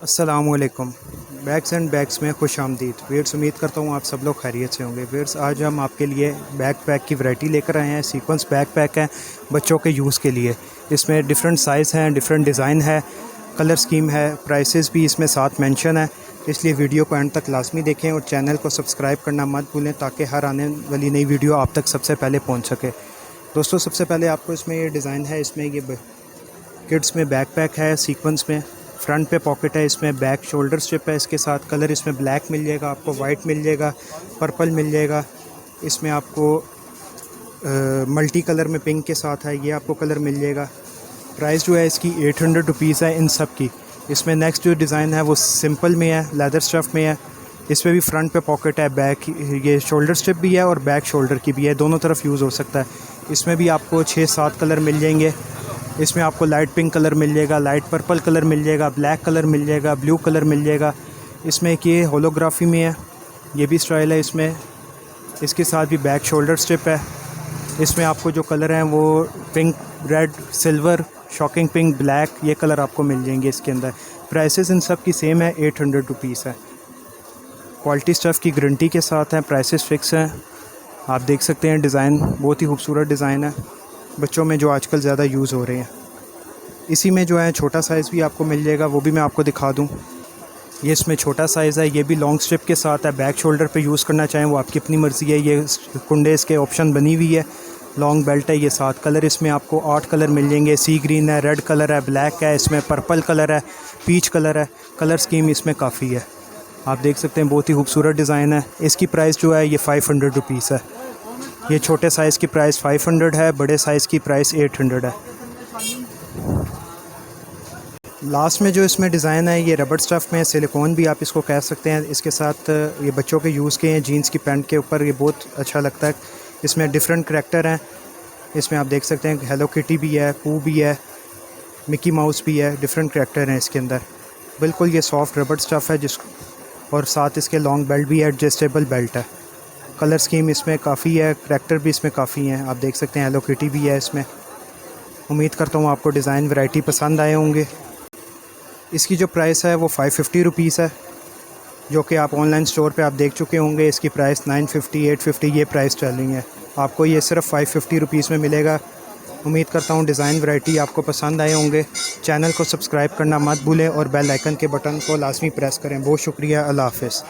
अस्सलामुअलैकुम। Bags and bags में खुश आमदीद। वीर्स, उम्मीद करता हूँ आप सब लोग खैरियत से होंगे। वीर्स, आज हम आपके लिए बैग पैक की वैरायटी लेकर आए हैं। सीक्वेंस बैग पैक है बच्चों के यूज़ के लिए। इसमें डिफरेंट साइज़ हैं, डिफरेंट डिज़ाइन है, कलर स्कीम है, प्राइसेस भी इसमें साथ मेंशन है। इसलिए वीडियो को एंड तक लाजमी देखें और चैनल को सब्सक्राइब करना मत भूलें ताकि हर आने वाली नई वीडियो आप तक सबसे पहले पहुँच सके। दोस्तों, सबसे पहले आपको इसमें ये डिज़ाइन है, इसमें ये किड्स में बैक पैक है सीक्वेंस में। फ्रंट पे पॉकेट है, इसमें बैक शोल्डर स्ट्रिप है इसके साथ। कलर इसमें ब्लैक मिल जाएगा आपको, वाइट मिल जाएगा, पर्पल मिल जाएगा। इसमें आपको मल्टी कलर में पिंक के साथ है, ये आपको कलर मिल जाएगा। प्राइस जो है इसकी 800 रुपीज़ है इन सब की। इसमें नेक्स्ट जो डिज़ाइन है वो सिंपल में है, लेदर स्टफ़ में है। इसमें भी फ्रंट पे पॉकेट है, बैक ये शोल्डर स्ट्रिप भी है और बैक शोल्डर की भी है, दोनों तरफ यूज़ हो सकता है। इसमें भी आपको 6-7 कलर मिल जाएंगे। इसमें आपको लाइट पिंक कलर मिल जाएगा, लाइट पर्पल कलर मिल जाएगा, ब्लैक कलर मिल जाएगा, ब्लू कलर मिल जाएगा। इसमें एक ये होलोग्राफी में है, ये भी स्टाइल है इसमें। इसके साथ भी बैक शोल्डर स्ट्रिप है। इसमें आपको जो कलर हैं वो pink, red, silver, shocking pink, black, ये कलर आपको मिल जाएंगे इसके अंदर। प्राइसेस इन सब की सेम है, 800 रुपीज़ है। क्वालिटी स्टफ़ की गारंटी के साथ हैं, प्राइसेस फ़िक्स हैं। आप देख सकते हैं डिज़ाइन बहुत ही खूबसूरत डिज़ाइन है बच्चों में जो आजकल ज़्यादा यूज़ हो रहे हैं। इसी में जो है छोटा साइज़ भी आपको मिल जाएगा, वो भी मैं आपको दिखा दूं। ये इसमें छोटा साइज़ है, ये भी लॉन्ग स्ट्रिप के साथ है। बैक शोल्डर पे यूज़ करना चाहें वो आपकी अपनी मर्ज़ी है। ये कुंडे इसके ऑप्शन बनी हुई है, लॉन्ग बेल्ट है। ये 7 कलर इसमें आपको 8 कलर मिल जाएंगे। सी ग्रीन है, रेड कलर है, ब्लैक है, इसमें पर्पल कलर है, पीच कलर है। कलर स्कीम इसमें काफ़ी है, आप देख सकते हैं बहुत ही खूबसूरत डिज़ाइन है। इसकी प्राइस जो है ये 500 रुपीज़ है। ये छोटे साइज़ की प्राइस 500 है, बड़े साइज़ की प्राइस 800 है। लास्ट में जो इसमें डिज़ाइन है ये रबड़ स्टफ़ में, सिलिकॉन भी आप इसको कह सकते हैं। इसके साथ ये बच्चों के यूज़ के हैं, जीन्स की पैंट के ऊपर ये बहुत अच्छा लगता है। इसमें डिफरेंट करैक्टर हैं। इसमें आप देख सकते हैं हेलो किटी भी है, पू भी है, मिकी माउस भी है, डिफरेंट करैक्टर हैं इसके अंदर। बिल्कुल ये सॉफ्ट रबड़ स्टफ़ है और साथ इसके लॉन्ग बेल्ट भी है, एडजस्टेबल बेल्ट है। कलर स्कीम इसमें काफ़ी है, करैक्टर भी इसमें काफ़ी हैं। आप देख सकते हैं हेलो किटी भी है इसमें। उम्मीद करता हूँ आपको डिज़ाइन वैरायटी पसंद आए होंगे। इसकी जो प्राइस है वो 550 रुपीज़ है, जो कि आप ऑनलाइन स्टोर पे आप देख चुके होंगे। इसकी प्राइस 950, 850 ये प्राइस चलिंग है। आपको ये सिर्फ 550 रुपीज़ में मिलेगा। उम्मीद करता हूँ डिज़ाइन वैरायटी आपको पसंद आए होंगे। चैनल को सब्सक्राइब करना मत भूलें और बेल आइकन के बटन को लाजमी प्रेस करें। बहुत शुक्रिया, अल्लाह हाफ़िज़।